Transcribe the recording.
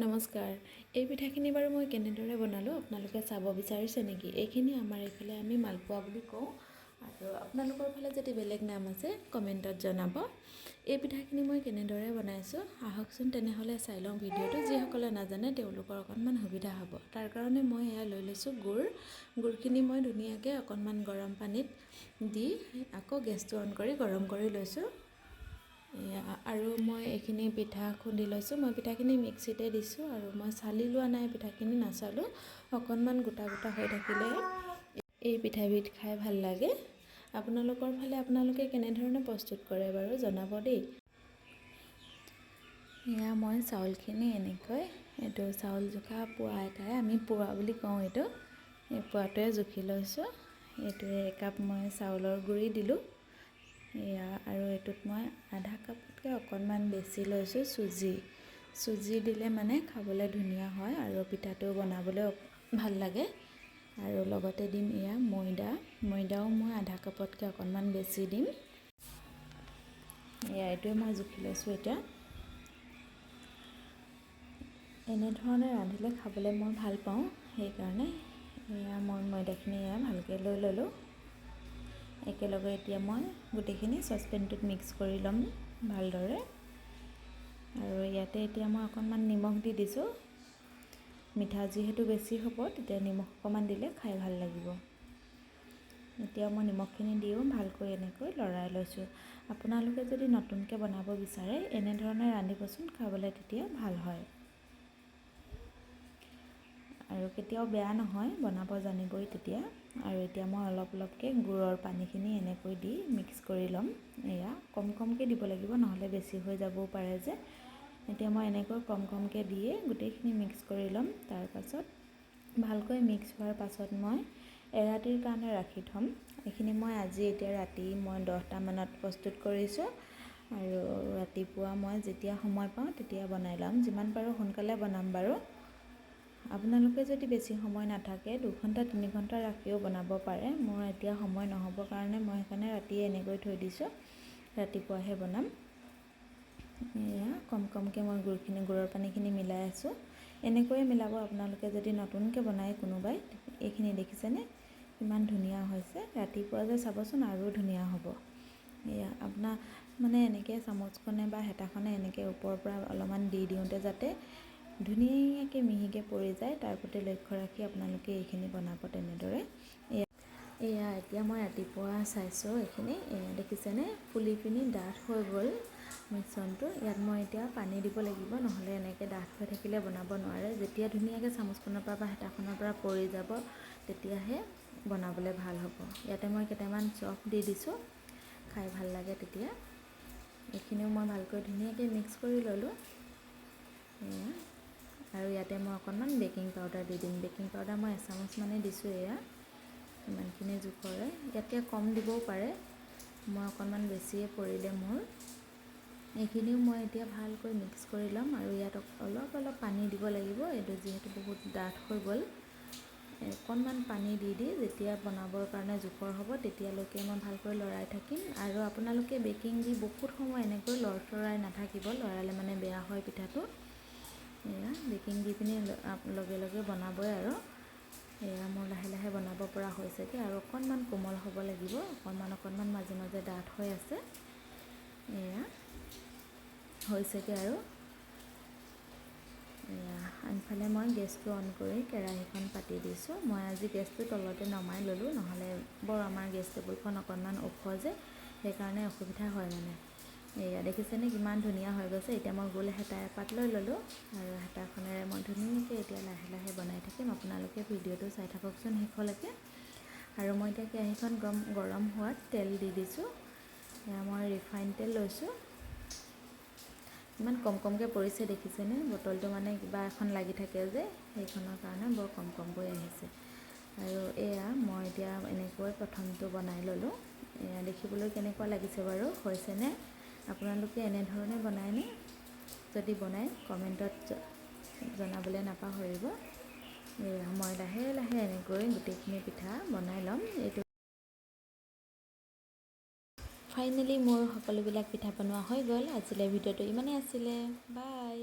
নমস্কাৰ। এই পিঠাখিনি বাৰু মই কেনেদৰে বনালোঁ আপোনালোকে চাব বিচাৰিছে নেকি? এইখিনি আমাৰ এইফালে আমি মালপোৱা বুলি কওঁ, আৰু আপোনালোকৰ ফালে যদি বেলেগ নাম আছে কমেণ্টত জনাব। এই পিঠাখিনি মই কেনেদৰে বনাইছোঁ আহকচোন তেনেহ'লে চাই লওঁ ভিডিঅ'টো। যিসকলে নাজানে তেওঁলোকৰ অকণমান সুবিধা হ'ব। তাৰ কাৰণে মই এয়া লৈ লৈছোঁ গুড়খিনি মই ধুনীয়াকৈ অকণমান গৰম পানীত দি আকৌ গেছটো অন কৰি গৰম কৰি লৈছোঁ। আৰু মই এইখিনি পিঠা খুন্দি লৈছোঁ। মই পিঠাখিনি মিক্সিতে দিছোঁ, আৰু মই চালি লোৱা নাই, পিঠাখিনি নাচালোঁ। অকণমান গোটা গোটা হৈ থাকিলে এই পিঠাবিধ খাই ভাল লাগে। আপোনালোকৰ ফালে আপোনালোকে কেনেধৰণে প্ৰস্তুত কৰে বাৰু জনাব দেই। এয়া মই চাউলখিনি এনেকৈ এইটো চাউল জোখা পোৱা এটাই, আমি পোৱা বুলি কওঁ এইটো। এই পোৱাটোৱে জুখি লৈছোঁ। এইটোৱে একাপ মই চাউলৰ গুড়ি দিলোঁ। এয়া আৰু এইটোত মই আধা কাপতকৈ অকণমান বেছি লৈছোঁ চুজি দিলে মানে খাবলৈ ধুনীয়া হয় আৰু পিঠাটো বনাবলৈ ভাল লাগে। আৰু লগতে দিম এয়া ময়দাও মই আধা কাপতকৈ অকণমান বেছি দিম। এয়া এইটোৱে মই জুখি লৈছোঁ। এতিয়া এনেধৰণে ৰান্ধিলে খাবলৈ মই ভাল পাওঁ, সেইকাৰণে এয়া মই ময়দাখিনি ভালকৈ লৈ ল'লোঁ। একেলগে এতিয়া মই গোটেইখিনি চচপেনটোত মিক্স কৰি ল'ম ভালদৰে। আৰু ইয়াতে এতিয়া মই অকণমান নিমখ দি দিছোঁ। মিঠা যিহেতু বেছি হ'ব, তেতিয়া নিমখ অকণমান দিলে খাই ভাল লাগিব। এতিয়া মই নিমখখিনি দিও ভালকৈ এনেকৈ লৰাই লৈছোঁ। আপোনালোকে যদি নতুনকৈ বনাব বিচাৰে এনেধৰণে ৰান্ধিবচোন, খাবলৈ তেতিয়া ভাল হয় আৰু কেতিয়াও বেয়া নহয়, বনাব জানিবই তেতিয়া। আৰু এতিয়া মই অলপ অলপকৈ গুড়ৰ পানীখিনি এনেকৈ দি মিক্স কৰি ল'ম। এয়া কমকৈ দিব লাগিব, নহ'লে বেছি হৈ যাবও পাৰে যে। এতিয়া মই এনেকৈ কমকৈ দিয়ে গোটেইখিনি মিক্স কৰি ল'ম। তাৰপাছত ভালকৈ মিক্স হোৱাৰ পাছত মই এৰাতিৰ কাৰণে ৰাখি থ'ম। এইখিনি মই এতিয়া ৰাতি মই 10টা মানত প্ৰস্তুত কৰিছোঁ, আৰু ৰাতিপুৱা মই যেতিয়া সময় পাওঁ তেতিয়া বনাই ল'ম। যিমান পাৰোঁ সোনকালে বনাম বাৰু। আপোনালোকে যদি বেছি সময় নাথাকে 2 ঘণ্টা 3 ঘণ্টা ৰাখিও বনাব পাৰে। মোৰ এতিয়া সময় নহ'ব কাৰণে মই সেইকাৰণে ৰাতিয়ে এনেকৈ থৈ দিছোঁ, ৰাতিপুৱাহে বনাম। এয়া কমকৈ মই গুড়ৰ পানীখিনি মিলাই আছোঁ। এনেকৈয়ে মিলাব আপোনালোকে যদি নতুনকৈ বনায় কোনোবাই। এইখিনি দেখিছেনে কিমান ধুনীয়া হৈছে? ৰাতিপুৱা যে চাবচোন আৰু ধুনীয়া হ'ব। এয়া আপোনাৰ মানে এনেকৈ চামুচখনে বা হেতাখনে এনেকৈ ওপৰৰ পৰা অলপমান দি দিওঁতে যাতে ধুনীয়াকৈ মিহিকৈ পৰি যায়, তাৰ প্ৰতি লক্ষ্য ৰাখি আপোনালোকে এইখিনি বনাব তেনেদৰে। এয়া এতিয়া মই ৰাতিপুৱা চাইছোঁ, এইখিনি দেখিছেনে ফুলি পিনি ডাঠ হৈ গ'ল মিশ্ৰণটো। ইয়াত মই এতিয়া পানী দিব লাগিব, নহ'লে এনেকৈ ডাঠ হৈ থাকিলে বনাব নোৱাৰে। যেতিয়া ধুনীয়াকৈ চামুচখনৰ পৰা বা হেতাখনৰ পৰা পৰি যাব তেতিয়াহে বনাবলৈ ভাল হ'ব। ইয়াতে মই কেইটামান চফ দি দিছোঁ, খাই ভাল লাগে তেতিয়া। এইখিনিও মই ভালকৈ ধুনীয়াকৈ মিক্স কৰি ল'লোঁ। আৰু ইয়াতে মই অকণমান বেকিং পাউডাৰ দি দিম। বেকিং পাউডাৰ মই 1 চামুচ মানে দিছোঁ। এয়া ইমানখিনি জোখৰে, ইয়াতকৈ কম দিবও পাৰে। মই অকণমান বেছিয়ে পৰিলে মোৰ। এইখিনিও মই এতিয়া ভালকৈ মিক্স কৰি ল'ম, আৰু ইয়াত অলপ পানী দিব লাগিব। এইটো যিহেতু বহুত ডাঠ হৈ গ'ল, অকণমান পানী দি যেতিয়া বনাবৰ কাৰণে জোখৰ হ'ব তেতিয়ালৈকে মই ভালকৈ লৰাই থাকিম। আৰু আপোনালোকে বেকিং দি বহুত সময় এনেকৈ লৰাই নাথাকিব, লৰালে মানে বেয়া হয় পিঠাটো। এয়া বেকিং দি পিনি লগে লগে বনাবই। আৰু এয়া মোৰ লাহে লাহে বনাব পৰা হৈছেগৈ, আৰু অকণমান কোমল হ'ব লাগিব। অকণমান মাজে মাজে ডাঠ হৈ আছে। এয়া হৈছেগৈ। আৰু এয়া আনফালে মই গেছটো অন কৰি কেৰাহীখন পাতি দিছোঁ। মই আজি গেছটো তলতে নমাই ল'লোঁ, নহ'লে আমাৰ গেছ টেবুলখন অকণমান ওখ যে, সেইকাৰণে অসুবিধা হয় মানে। এয়া দেখিছেনে কিমান ধুনীয়া হৈ গৈছে? এতিয়া মই গোল হেতা এপাত লৈ ল'লোঁ, আৰু হেতাখনেৰে মই ধুনীয়াকৈ এতিয়া লাহে লাহে বনাই থাকিম। আপোনালোকে ভিডিঅ'টো চাই থাককচোন শেষলৈকে। আৰু মই এতিয়া কেৰাহীখন গৰম হোৱাত তেল দি দিছোঁ। এয়া মই ৰিফাইন তেল লৈছোঁ। ইমান কমকৈ পৰিছে দেখিছেনে? বটলটো মানে কিবা এখন লাগি থাকে যে, সেইখনৰ কাৰণে বৰ কমকৈ আহিছে। আৰু এয়া মই এতিয়া এনেকৈ প্ৰথমটো বনাই ল'লোঁ। এয়া দেখিবলৈ কেনেকুৱা লাগিছে বাৰু? হৈছেনে? আপোনালোকে এনেধৰণে বনায়নে? যদি বনায় কমেণ্টত জনাবলৈ নাপাহৰিব। এয়া মই লাহে লাহে এনেকৈ গোটেইখিনি পিঠা বনাই ল'ম। ফাইনেলি মোৰ সকলোবিলাক পিঠা বনোৱা হৈ গ'ল। আজিলৈ ভিডিঅ'টো ইমানেই আছিলে। বাই।